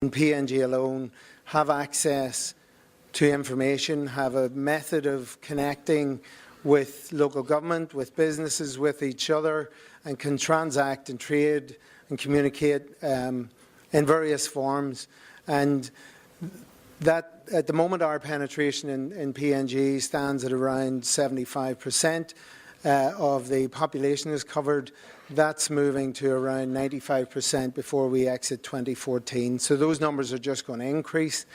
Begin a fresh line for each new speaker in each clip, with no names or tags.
in PNG alone have access to information, have a method of connecting with local government, with businesses, with each other, and can transact and trade and communicate in various forms. And that, at the moment, our penetration in PNG stands at around 75% of the population is covered. That's moving to around 95% before we exit 2014. So those numbers are just going to increase.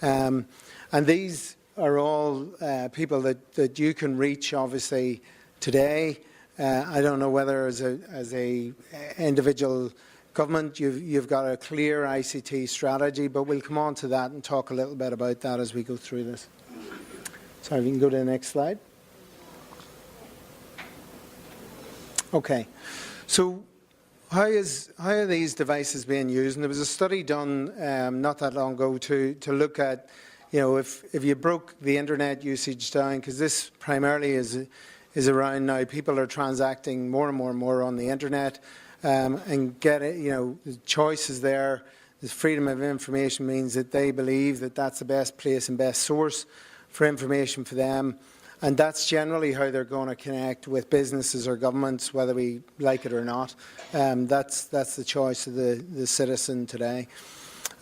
And these are all people that you can reach, obviously, today. I don't know whether as a individual government you've got a clear ICT strategy, but we'll come on to that and talk a little bit about that as we go through this. Sorry, if you can go to the next slide. Okay, so how are these devices being used? And there was a study done not that long ago to look at, you know, if you broke the internet usage down, because this primarily is around now, people are transacting more and more on the internet. And get it, you know, the choice is there. The freedom of information means that they believe that that's the best place and best source for information for them. And that's generally how they're going to connect with businesses or governments, whether we like it or not. That's the choice of the citizen today.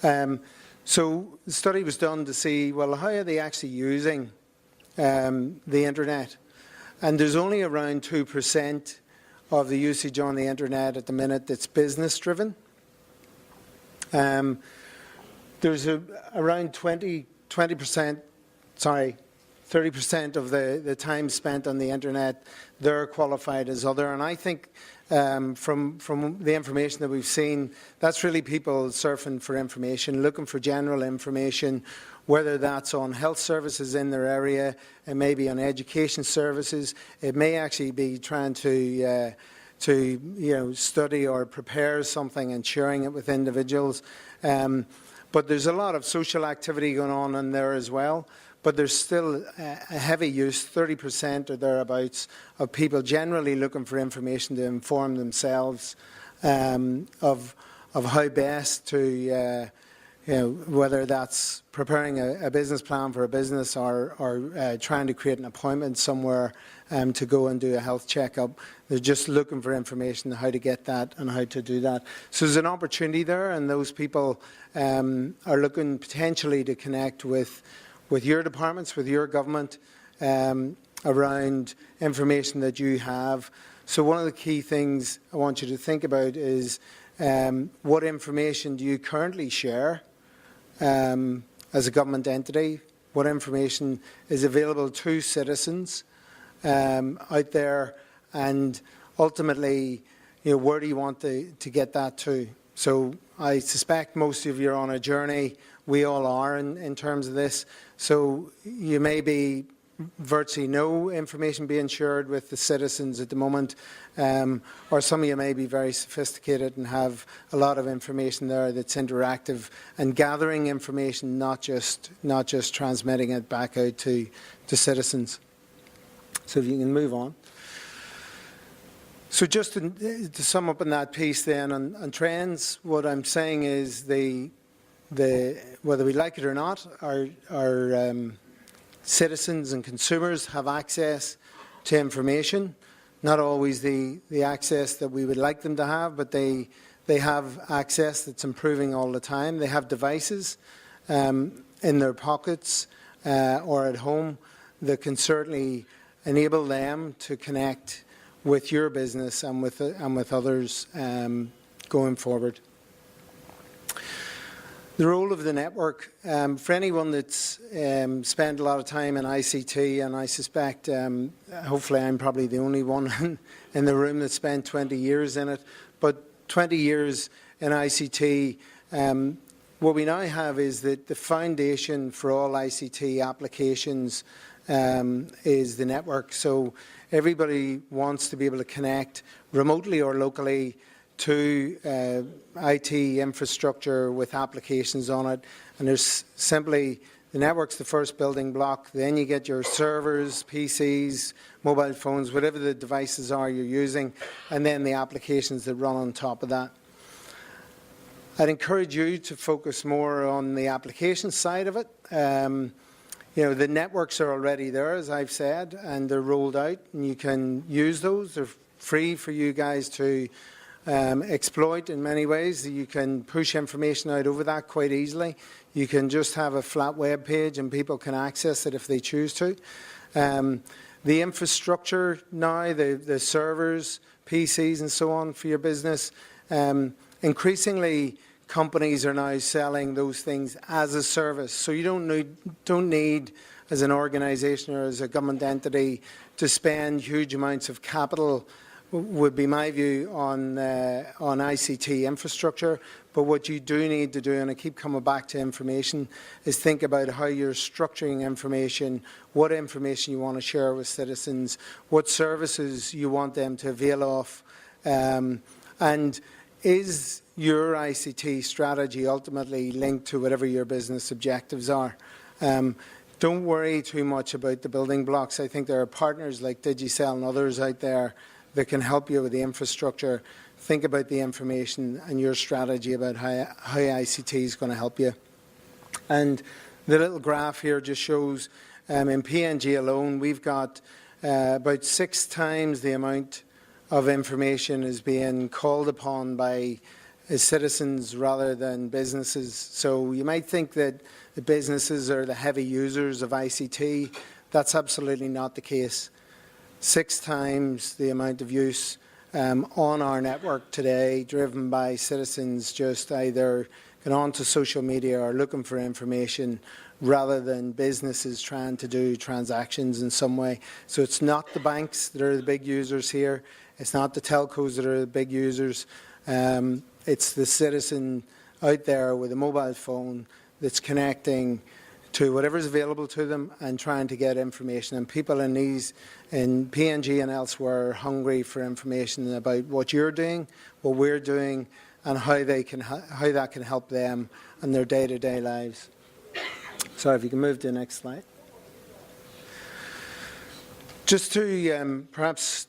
So the study was done to see, well, how are they actually using the internet? And there's only around 2% of the usage on the internet at the minute that's business driven. There's around 30% of the time spent on the internet, they're qualified as other. And I think from the information that we've seen, that's really people surfing for information, looking for general information, whether that's on health services in their area, it may be on education services, it may actually be trying to study or prepare something and sharing it with individuals. But there's a lot of social activity going on in there as well. But there's still a heavy use, 30% or thereabouts, of people generally looking for information to inform themselves of how best to, whether that's preparing a business plan for a business or trying to create an appointment somewhere to go and do a health checkup. They're just looking for information on how to get that and how to do that. So there's an opportunity there, and those people are looking potentially to connect with your departments, with your government, around information that you have. So one of the key things I want you to think about is what information do you currently share as a government entity? What information is available to citizens out there? And ultimately, where do you want to get that to? So I suspect most of you are on a journey. We all are in terms of this. So you may be virtually no information being shared with the citizens at the moment, or some of you may be very sophisticated and have a lot of information there that's interactive and gathering information, not just transmitting it back out to citizens. So if you can move on. So just to sum up in that piece then on trends, what I'm saying is whether we like it or not, our citizens and consumers have access to information. Not always the access that we would like them to have, but they have access that's improving all the time. They have devices in their pockets or at home that can certainly enable them to connect with your business and with others going forward. The role of the network, for anyone that's spent a lot of time in ICT, and I suspect, hopefully I'm probably the only one in the room that spent 20 years in it, but 20 years in ICT, what we now have is that the foundation for all ICT applications is the network. So everybody wants to be able to connect remotely or locally to IT infrastructure with applications on it, and there's simply the network's the first building block. Then you get your servers, PCs, mobile phones, whatever the devices are you're using, and then the applications that run on top of that. I'd encourage you to focus more on the application side of it. You know, the networks are already there, as I've said, and they're rolled out, and you can use those. They're free for you guys to exploit in many ways. You can push information out over that quite easily. You can just have a flat web page and people can access it if they choose to. The infrastructure now, the servers, PCs and so on for your business, increasingly companies are now selling those things as a service. So you don't need as an organisation or as a government entity to spend huge amounts of capital, would be my view, on ICT infrastructure. But what you do need to do, and I keep coming back to information, is think about how you're structuring information, what information you want to share with citizens, what services you want them to avail of, and is your ICT strategy ultimately linked to whatever your business objectives are. Don't worry too much about the building blocks. I think there are partners like Digicel and others out there that can help you with the infrastructure. Think about the information and your strategy about how ICT is going to help you. And the little graph here just shows in PNG alone, we've got about 6 times the amount of information is being called upon by citizens rather than businesses. So you might think that the businesses are the heavy users of ICT. That's absolutely not the case. 6 times the amount of use on our network today, driven by citizens just either going on to social media or looking for information rather than businesses trying to do transactions in some way. So it's not the banks that are the big users here. It's not the telcos that are the big users. It's the citizen out there with a mobile phone that's connecting to whatever is available to them and trying to get information. And people in PNG and elsewhere are hungry for information about what you're doing, what we're doing, and how that can help them in their day-to-day lives. So if you can move to the next slide. Just to perhaps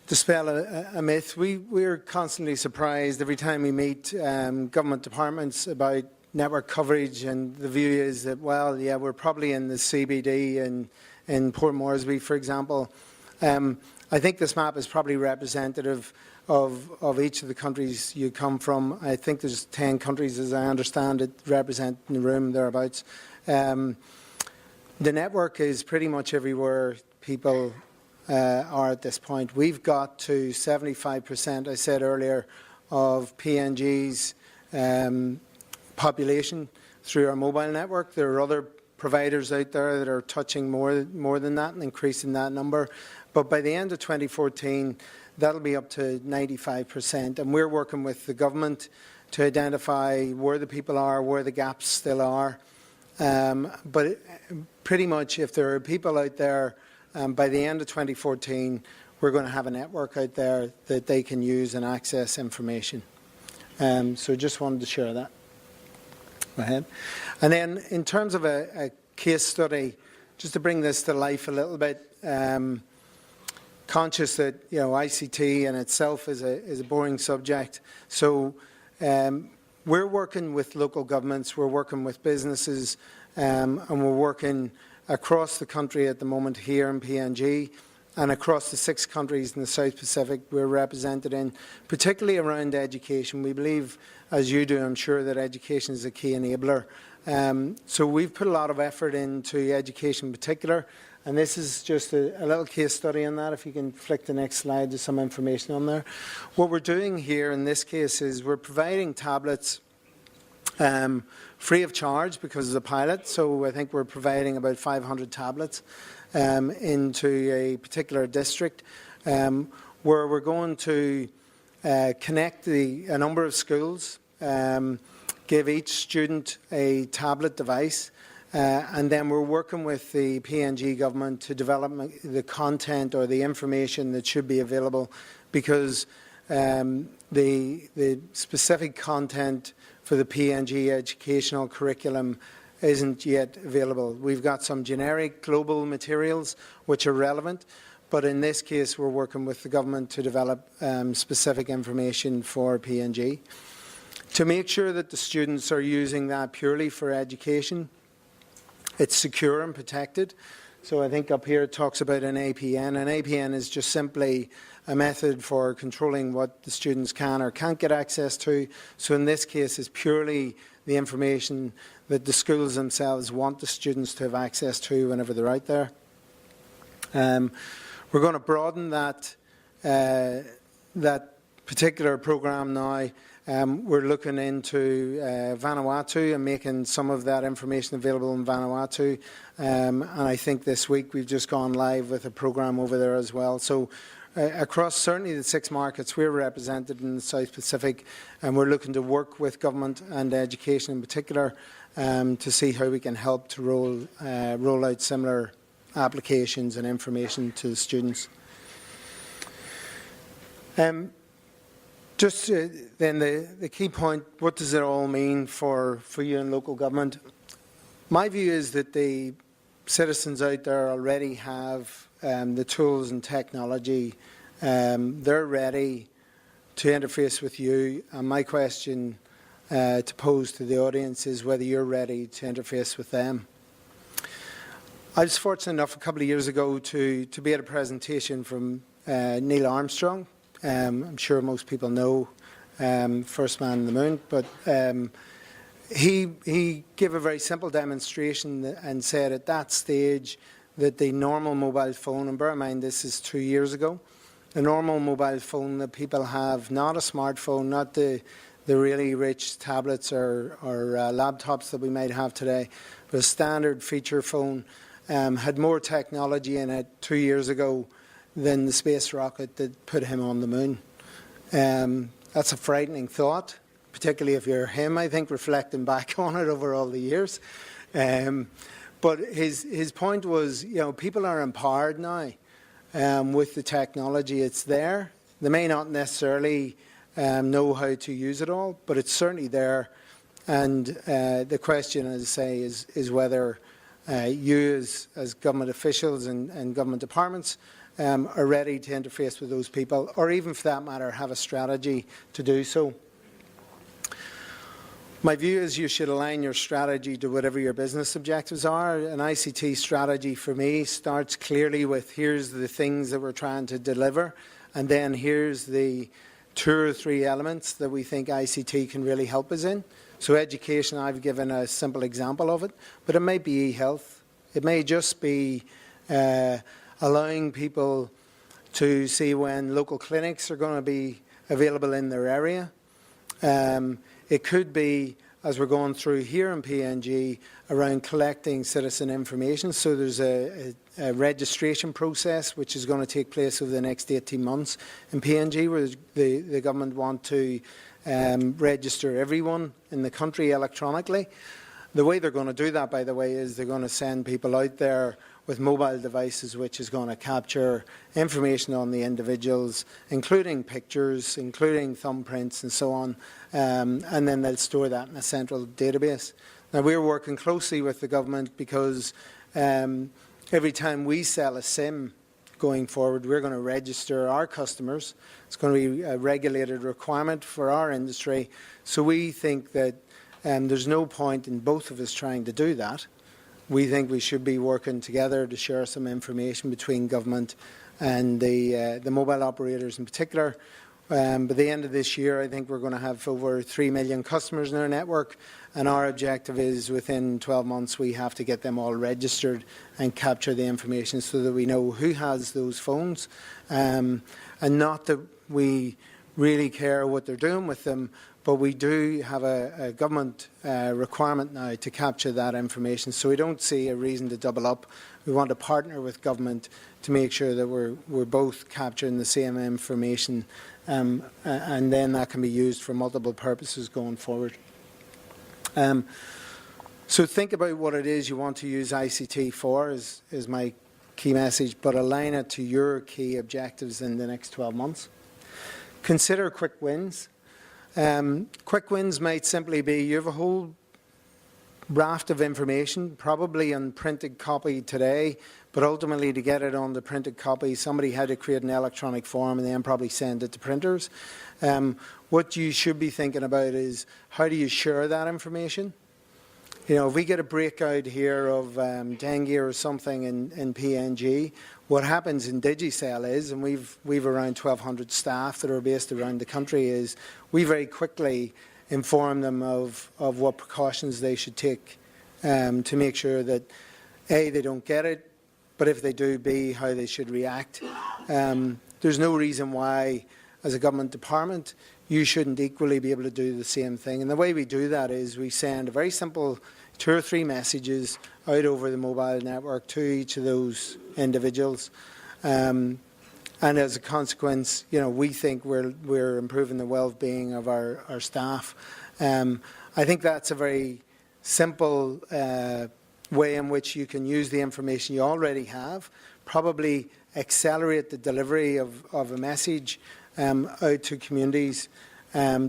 dispel a myth, we're constantly surprised every time we meet government departments about network coverage, and the view is that, well, yeah, we're probably in the CBD in Port Moresby, for example. I think this map is probably representative of each of the countries you come from. I think there's 10 countries, as I understand it, represent in the room, thereabouts. The network is pretty much everywhere people are at this point. We've got to 75%, I said earlier, of PNG's population through our mobile network. There are other providers out there that are touching more than that and increasing that number. But by the end of 2014, that'll be up to 95%. And we're working with the government to identify where the people are, where the gaps still are. But pretty much if there are people out there, by the end of 2014, we're going to have a network out there that they can use and access information. So just wanted to share that. Go ahead. And then in terms of a case study, just to bring this to life a little bit, conscious that ICT in itself is a boring subject. So we're working with local governments, we're working with businesses, and we're working across the country at the moment here in PNG and across the 6 countries in the South Pacific we're represented in, particularly around education. We believe, as you do, I'm sure, that education is a key enabler. So we've put a lot of effort into education in particular, and this is just a little case study on that. If you can flick the next slide, there's some information on there. What we're doing here in this case is we're providing tablets free of charge because of the pilot. So I think we're providing about 500 tablets into a particular district where we're going to connect a number of schools, give each student a tablet device, and then we're working with the PNG government to develop the content or the information that should be available, because the specific content for the PNG educational curriculum isn't yet available. We've got some generic global materials which are relevant, but in this case we're working with the government to develop specific information for PNG. to make sure that the students are using that purely for education. It's secure and protected. So I think up here it talks about an APN. An APN is just simply a method for controlling what the students can or can't get access to. So in this case, it's purely the information that the schools themselves want the students to have access to whenever they're out there. We're going to broaden that particular programme now. We're looking into Vanuatu and making some of that information available in Vanuatu. And I think this week we've just gone live with a programme over there as well. So across certainly the 6 markets we're represented in the South Pacific, and we're looking to work with government and education in particular to see how we can help to roll out similar applications and information to the students. Just then the key point, what does it all mean for you in local government? My view is that the citizens out there already have the tools and technology. They're ready to interface with you. And my question to pose to the audience is whether you're ready to interface with them. I was fortunate enough a couple of years ago to be at a presentation from Neil Armstrong. I'm sure most people know First Man on the Moon, but he gave a very simple demonstration and said at that stage that the normal mobile phone, and bear in mind this is 2 years ago, the normal mobile phone that people have, not a smartphone, not the really rich tablets or laptops that we might have today, but a standard feature phone, had more technology in it 2 years ago than the space rocket that put him on the moon. That's a frightening thought, particularly if you're him, I think, reflecting back on it over all the years. But his point was, you know, people are empowered now with the technology. It's there. They may not necessarily know how to use it all, but it's certainly there. And the question, as I say, is whether you as government officials and government departments are ready to interface with those people, or even for that matter have a strategy to do so. My view is you should align your strategy to whatever your business objectives are. An ICT strategy for me starts clearly with here's the things that we're trying to deliver, and then here's the 2 or 3 elements that we think ICT can really help us in. So education, I've given a simple example of it, but it may be e-health. It may just be allowing people to see when local clinics are going to be available in their area. It could be, as we're going through here in PNG, around collecting citizen information. So there's a registration process which is going to take place over the next 18 months in PNG, where the government want to register everyone in the country electronically. The way they're going to do that, by the way, is they're going to send people out there with mobile devices which is going to capture information on the individuals, including pictures, including thumbprints and so on, and then they'll store that in a central database. Now we're working closely with the government because every time we sell a SIM going forward, we're going to register our customers. It's going to be a regulated requirement for our industry. So we think that there's no point in both of us trying to do that. We think we should be working together to share some information between government and the mobile operators in particular. By the end of this year, I think we're going to have over 3 million customers in our network, and our objective is within 12 months we have to get them all registered and capture the information so that we know who has those phones, and not that we really care what they're doing with them, but we do have a government requirement now to capture that information, so we don't see a reason to double up. We want to partner with government to make sure that we're both capturing the same information, and then that can be used for multiple purposes going forward. So think about what it is you want to use ICT for is my key message, but align it to your key objectives in the next 12 months. Consider quick wins. Quick wins might simply be you have a whole raft of information, probably on printed copy today, but ultimately to get it on the printed copy, somebody had to create an electronic form and then probably send it to printers. What you should be thinking about is how do you share that information? You know, if we get a breakout here of dengue or something in PNG, what happens in Digicel is, and we've around 1,200 staff that are based around the country, is we very quickly inform them of what precautions they should take to make sure that A, they don't get it, but if they do, B, how they should react. There's no reason why, as a government department, you shouldn't equally be able to do the same thing. And the way we do that is we send a very simple 2 or 3 messages out over the mobile network to each of those individuals. And as a consequence, you know, we think we're improving the well-being of our staff. I think that's a very simple way in which you can use the information you already have, probably accelerate the delivery of a message out to communities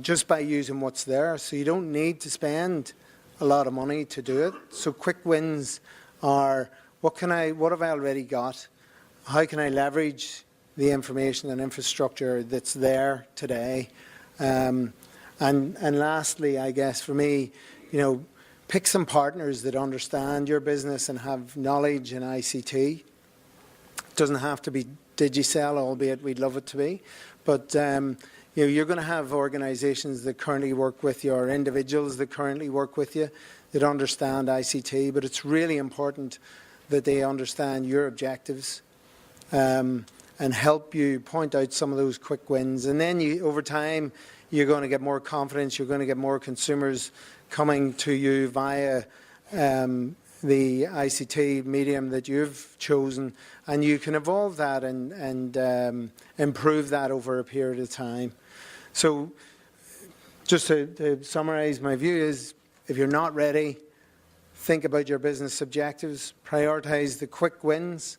just by using what's there. So you don't need to spend a lot of money to do it. So quick wins are, what have I already got? How can I leverage the information and infrastructure that's there today? And lastly, I guess for me, you know, pick some partners that understand your business and have knowledge in ICT. It doesn't have to be Digicel, albeit we'd love it to be. But you know, you're going to have organisations that currently work with you or individuals that currently work with you that understand ICT, but it's really important that they understand your objectives and help you point out some of those quick wins. And then over time, you're going to get more confidence, you're going to get more consumers coming to you via the ICT medium that you've chosen, and you can evolve that and improve that over a period of time. So just to summarise, my view is if you're not ready, think about your business objectives, prioritise the quick wins,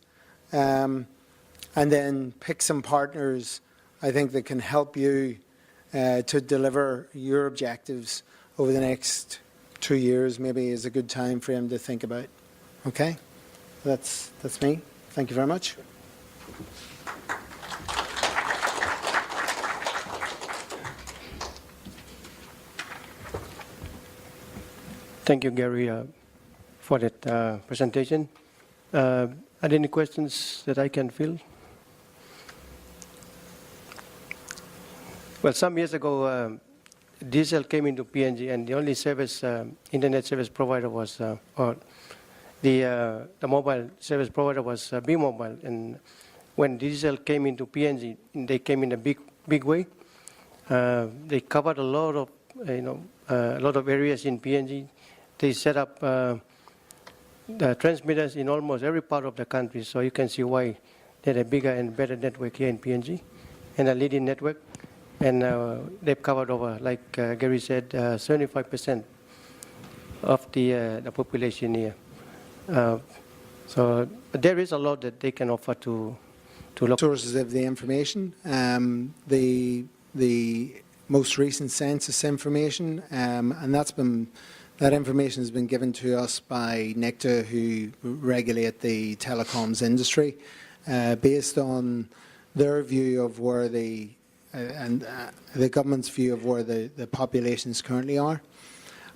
and then pick some partners, I think, that can help you to deliver your objectives over the next 2 years. Maybe is a good time frame to think about. Okay, that's me. Thank you very much.
Thank you, Gary, for that presentation. Are there any questions that I can fill? Well, some years ago, Digicel came into PNG, and the only service, internet service provider was, or the mobile service provider was B-Mobile. And when Digicel came into PNG, they came in a big way. They covered a lot of, a lot of areas in PNG. They set up the transmitters in almost every part of the country, so you can see why they had a bigger and better network here in PNG, and a leading network. And they've covered over, like Gary said, 75% of the population here. So there is a lot that they can offer to local
sources of the information. The most recent census information, and that information has been given to us by NICTA, who regulate the telecoms industry, based on their view of where the government's view of where the populations currently are.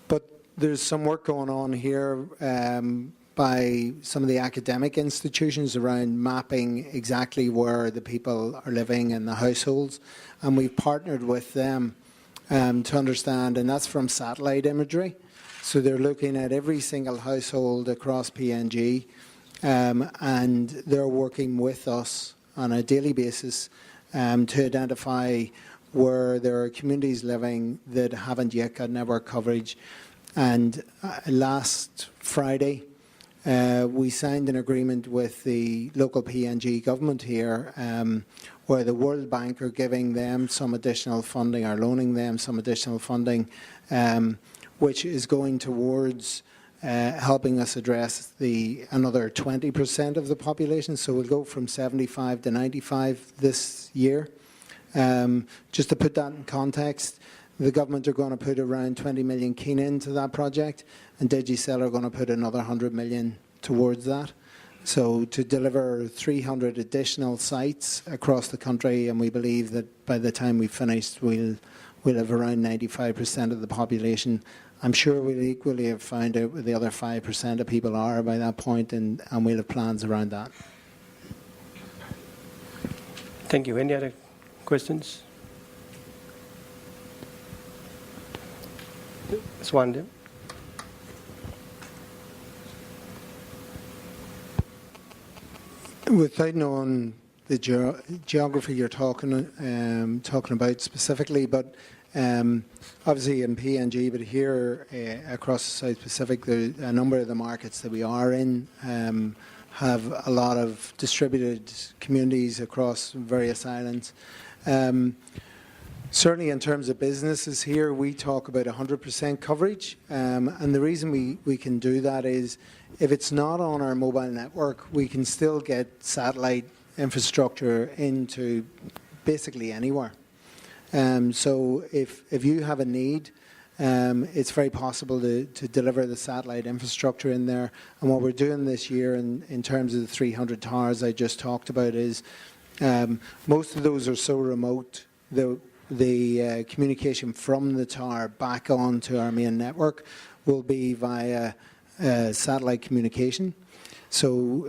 But there's some work going on here by some of the academic institutions around mapping exactly where the people are living in the households, and we've partnered with them to understand, and that's from satellite imagery. So they're looking at every single household across PNG, and they're working with us on a daily basis to identify where there are communities living that haven't yet got network coverage. And last Friday, we signed an agreement with the local PNG government here, where the World Bank are giving them some additional funding, or loaning them some additional funding, which is going towards helping us address another 20% of the population. So we'll go from 75 to 95 this year. Just to put that in context, the government are going to put around 20 million keen into that project, and Digicel are going to put another 100 million towards that. So to deliver 300 additional sites across the country, and we believe that by the time we've finished, we'll have around 95% of the population. I'm sure we'll equally have found out where the other 5% of people are by that point, and we'll have plans around that.
Thank you. Any other questions? Swande.
Without knowing the geography you're talking about specifically, but obviously in PNG, but here across the South Pacific, a number of the markets that we are in have a lot of distributed communities across various islands. Certainly in terms of businesses here, we talk about 100% coverage, and the reason we can do that is if it's not on our mobile network, we can still get satellite infrastructure into basically anywhere. So if you have a need, it's very possible to deliver the satellite infrastructure in there. And what we're doing this year in terms of the 300 towers I just talked about is most of those are so remote, the communication from the tower back onto our main network will be via satellite communication. So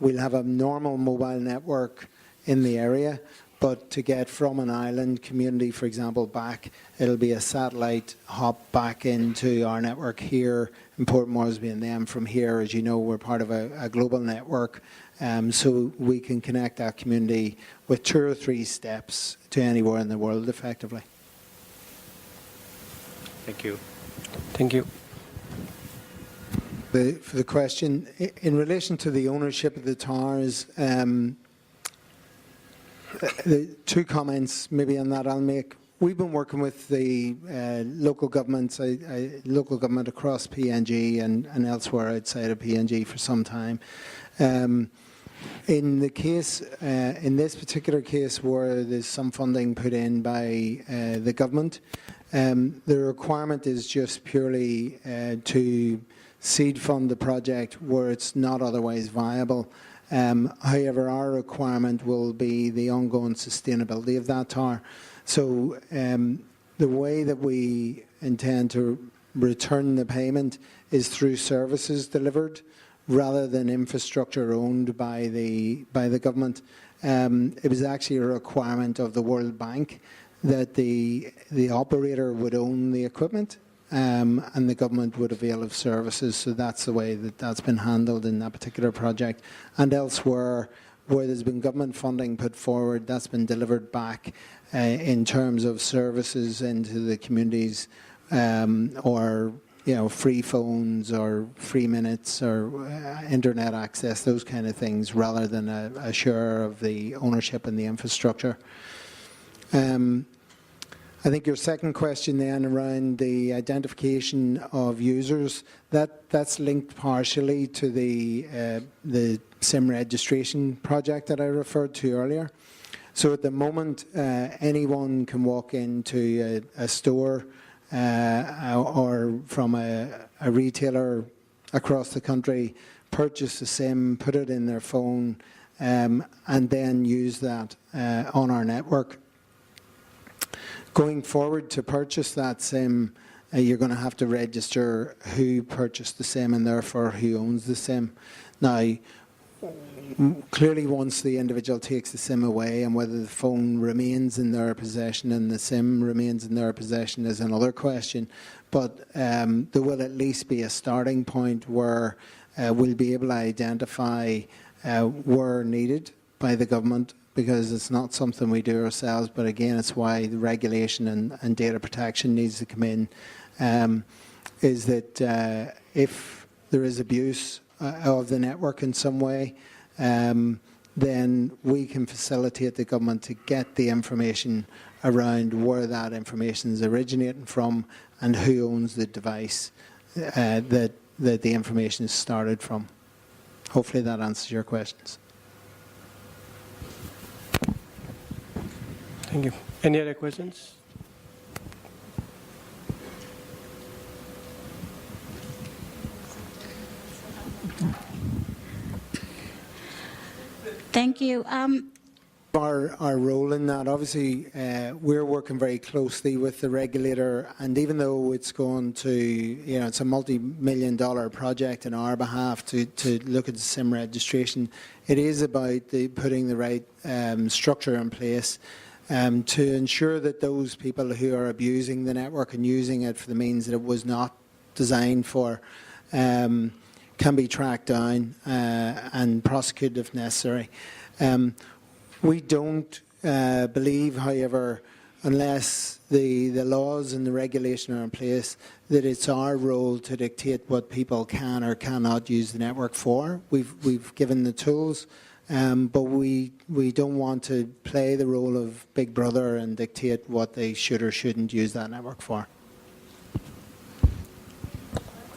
we'll have a normal mobile network in the area, but to get from an island community, for example, back, it'll be a satellite hop back into our network here in Port Moresby, and then from here, as you know, we're part of a global network, so we can connect that community with 2 or 3 steps to anywhere in the world effectively.
Thank you. Thank you.
For the question, in relation to the ownership of the towers, the 2 comments maybe on that I'll make. We've been working with the local governments, local government across PNG and elsewhere outside of PNG for some time. In the case, in this particular case where there's some funding put in by the government, the requirement is just purely to seed fund the project where it's not otherwise viable. However, our requirement will be the ongoing sustainability of that tower. So the way that we intend to return the payment is through services delivered rather than infrastructure owned by the government. It was actually a requirement of the World Bank that the operator would own the equipment and the government would avail of services. So that's the way that that's been handled in that particular project. And elsewhere, where there's been government funding put forward, that's been delivered back in terms of services into the communities, or free phones or free minutes or internet access, those kind of things, rather than a share of the ownership and the infrastructure. I think your second question then around the identification of users, that's linked partially to the SIM registration project that I referred to earlier. So at the moment, anyone can walk into a store or from a retailer across the country, purchase a SIM, put it in their phone, and then use that on our network. Going forward, to purchase that SIM, you're going to have to register who purchased the SIM and therefore who owns the SIM. Now, clearly once the individual takes the SIM away, and whether the phone remains in their possession and the SIM remains in their possession is another question. But there will at least be a starting point where we'll be able to identify where needed by the government, because it's not something we do ourselves, but again, it's why the regulation and data protection needs to come in, is that if there is abuse of the network in some way, then we can facilitate the government to get the information around where that information is originating from and who owns the device that the information is started from. Hopefully that answers your questions.
Thank you. Any other questions?
Thank you.
Our role in that, obviously, we're working very closely with the regulator, and even though it's going to, it's a multi-million-dollar project on our behalf to look at the SIM registration, it is about putting the right structure in place to ensure that those people who are abusing the network and using it for the means that it was not designed for can be tracked down and prosecuted if necessary. We don't believe, however, unless the laws and the regulation are in place, that it's our role to dictate what people can or cannot use the network for. We've given the tools, but we don't want to play the role of Big Brother and dictate what they should or shouldn't use that network for.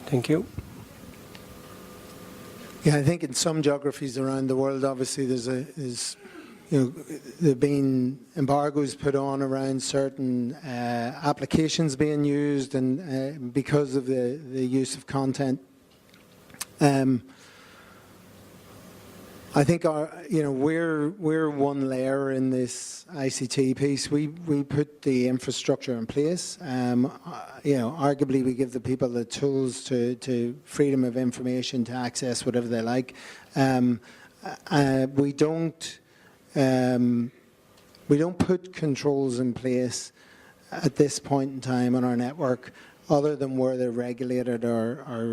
Thank you.
Yeah, I think in some geographies around the world, obviously there have been embargoes put on around certain applications being used, and because of the use of content. I think we're one layer in this ICT piece. We put the infrastructure in place. Arguably we give the people the tools to freedom of information to access whatever they like. We don't put controls in place at this point in time on our network, other than where they're regulated or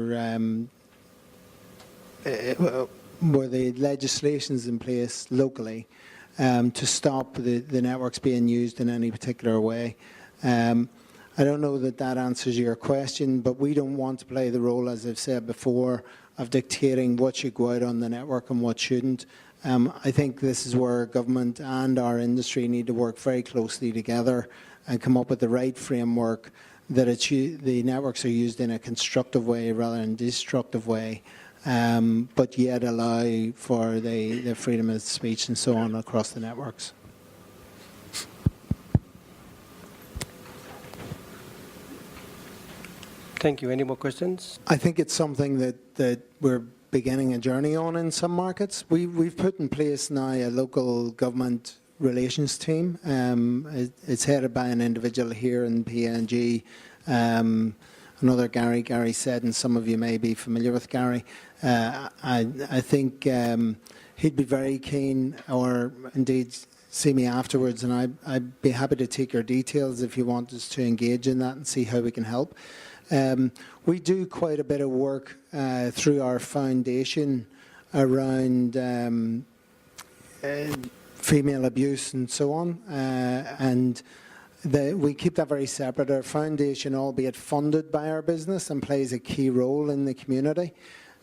where the legislation's in place locally to stop the networks being used in any particular way. I don't know that answers your question, but we don't want to play the role, as I've said before, of dictating what should go out on the network and what shouldn't. I think this is where government and our industry need to work very closely together and come up with the right framework that the networks are used in a constructive way rather than destructive way, but yet allow for the freedom of speech and so on across the networks.
Thank you. Any more questions?
I think it's something that we're beginning a journey on in some markets. We've put in place now a local government relations team. It's headed by an individual here in PNG, another Gary said, and some of you may be familiar with Gary. I think he'd be very keen, or indeed see me afterwards, and I'd be happy to take your details if you want us to engage in that and see how we can help. We do quite a bit of work through our foundation around female abuse and so on, and we keep that very separate. Our foundation, albeit funded by our business and plays a key role in the community,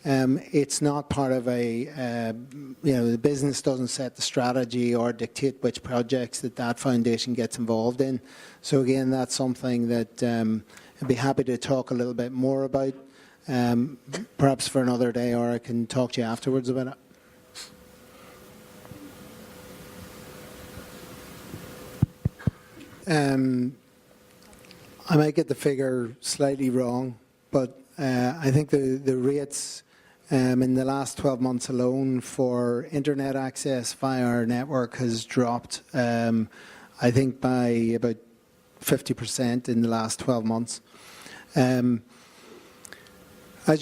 it's not part of the business doesn't set the strategy or dictate which projects that foundation gets involved in. So again, that's something that I'd be happy to talk a little bit more about, perhaps for another day, or I can talk to you afterwards about it. I might get the figure slightly wrong, but I think the rates in the last 12 months alone for internet access via our network has dropped, I think, by about 50% in the last 12 months. As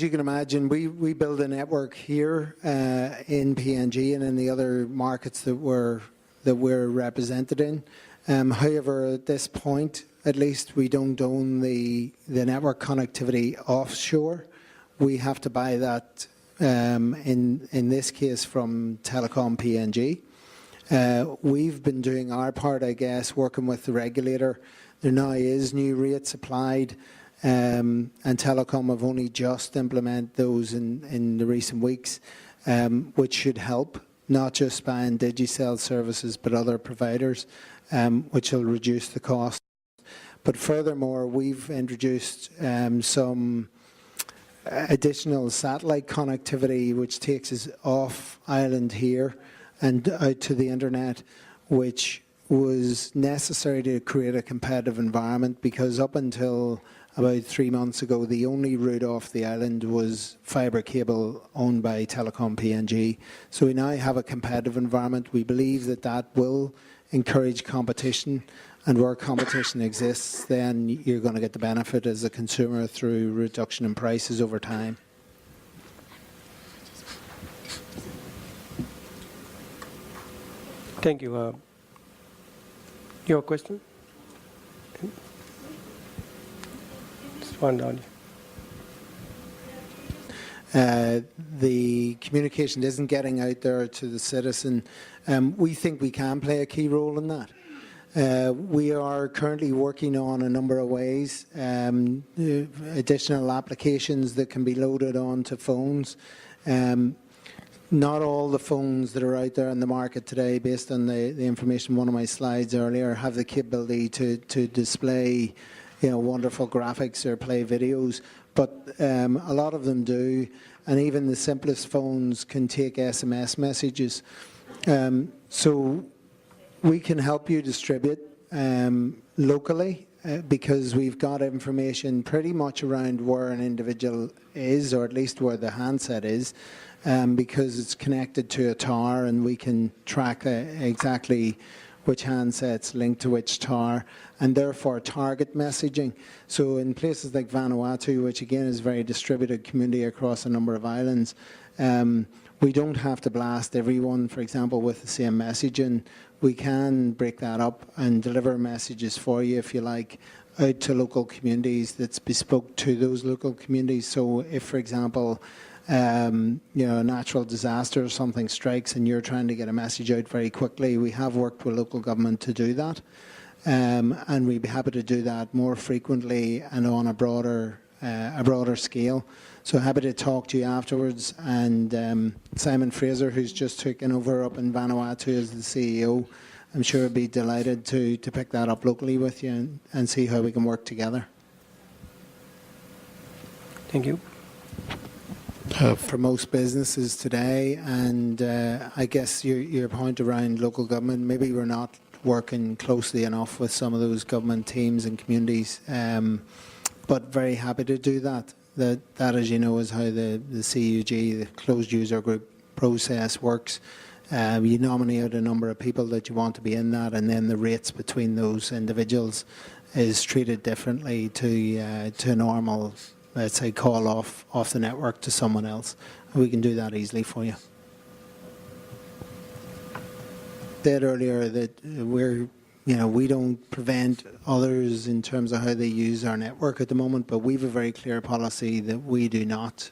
you can imagine, we build a network here in PNG and in the other markets that we're represented in. However, at this point, at least, we don't own the network connectivity offshore. We have to buy that, in this case, from Telecom PNG. We've been doing our part, I guess, working with the regulator. There now is new rates applied, and Telecom have only just implemented those in the recent weeks, which should help, not just buying Digicel services, but other providers, which will reduce the cost. But furthermore, we've introduced some additional satellite connectivity, which takes us off island here and out to the internet, which was necessary to create a competitive environment, because up until about 3 months ago, the only route off the island was fibre cable owned by Telecom PNG. So we now have a competitive environment. We believe that that will encourage competition, and where competition exists, then you're going to get the benefit as a consumer through reduction in prices over time.
Thank you. Your question? Just one down here.
The communication isn't getting out there to the citizen. We think we can play a key role in that. We are currently working on a number of ways, additional applications that can be loaded onto phones. Not all the phones that are out there in the market today, based on the information in one of my slides earlier, have the capability to display, wonderful graphics or play videos. But a lot of them do, and even the simplest phones can take SMS messages. So we can help you distribute locally because we've got information pretty much around where an individual is, or at least where the handset is, because it's connected to a tower, and we can track exactly which handsets linked to which tower, and therefore target messaging. So in places like Vanuatu, which again is a very distributed community across a number of islands, we don't have to blast everyone, for example, with the same message, and we can break that up and deliver messages for you, if you like, out to local communities that's bespoke to those local communities. So if, for example, a natural disaster or something strikes and you're trying to get a message out very quickly, we have worked with local government to do that, and we'd be happy to do that more frequently and on a broader scale. So happy to talk to you afterwards. And Simon Fraser, who's just taken over up in Vanuatu as the CEO, I'm sure would be delighted to pick that up locally with you and see how we can work together.
Thank you.
For most businesses today, and I guess your point around local government, maybe we're not working closely enough with some of those government teams and communities, but very happy to do that. That, as you know, is how the CUG, the Closed User Group process works. You nominate a number of people that you want to be in that, and then the rates between those individuals is treated differently to normal, let's say, call off the network to someone else. We can do that easily for you. I said earlier that we don't prevent others in terms of how they use our network at the moment, but we have a very clear policy that we do not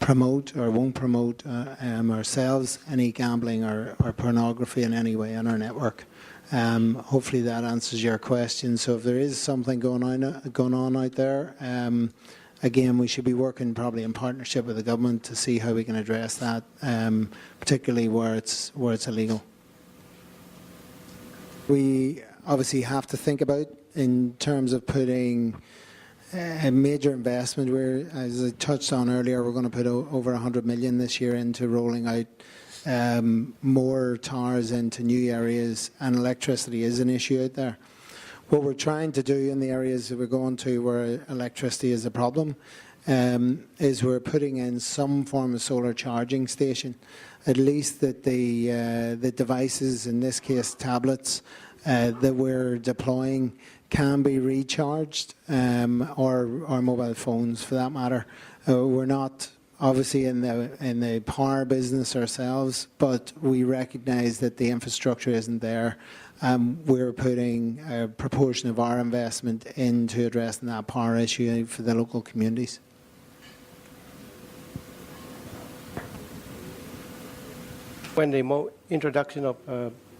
promote or won't promote ourselves any gambling or pornography in any way on our network. Hopefully that answers your question. So if there is something going on out there, again, we should be working probably in partnership with the government to see how we can address that, particularly where it's illegal. We obviously have to think about, in terms of putting a major investment, where, as I touched on earlier, we're going to put over 100 million this year into rolling out more towers into new areas, and electricity is an issue out there. What we're trying to do in the areas that we're going to where electricity is a problem is we're putting in some form of solar charging station, at least that the devices, in this case tablets, that we're deploying can be recharged, or mobile phones for that matter. We're not obviously in the power business ourselves, but we recognise that the infrastructure isn't there. We're putting a proportion of our investment into addressing that power issue for the local communities.
When the introduction of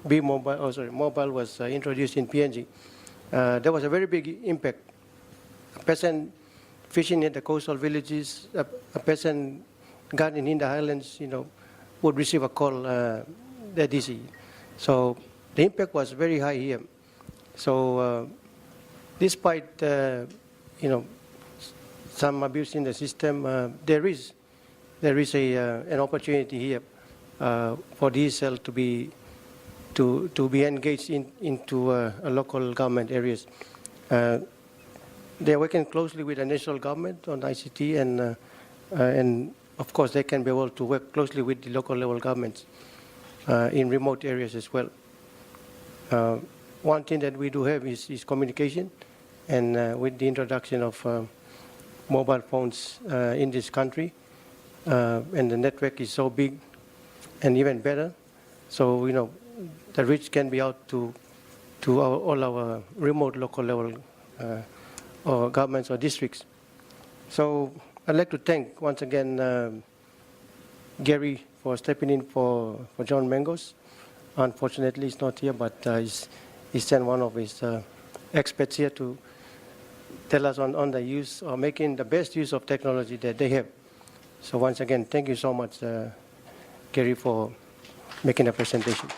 mobile was introduced in PNG, there was a very big impact. A person fishing in the coastal villages, a person gardening in the highlands, would receive a call that DC. So the impact was very high here. So despite some abuse in the system, there is an opportunity here for Digicel to be engaged into local government areas. They're working closely with the national government on ICT, and of course they can be able to work closely with the local level governments in remote areas as well. One thing that we do have is communication, and with the introduction of mobile phones in this country, and the network is so big and even better, so the reach can be out to all our remote local level or governments or districts. So I'd like to thank once again Gary for stepping in for John Mangos. Unfortunately, he's not here, but he sent one of his experts here to tell us on the use or making the best use of technology that they have. So once again, thank you so much, Gary, for making a presentation.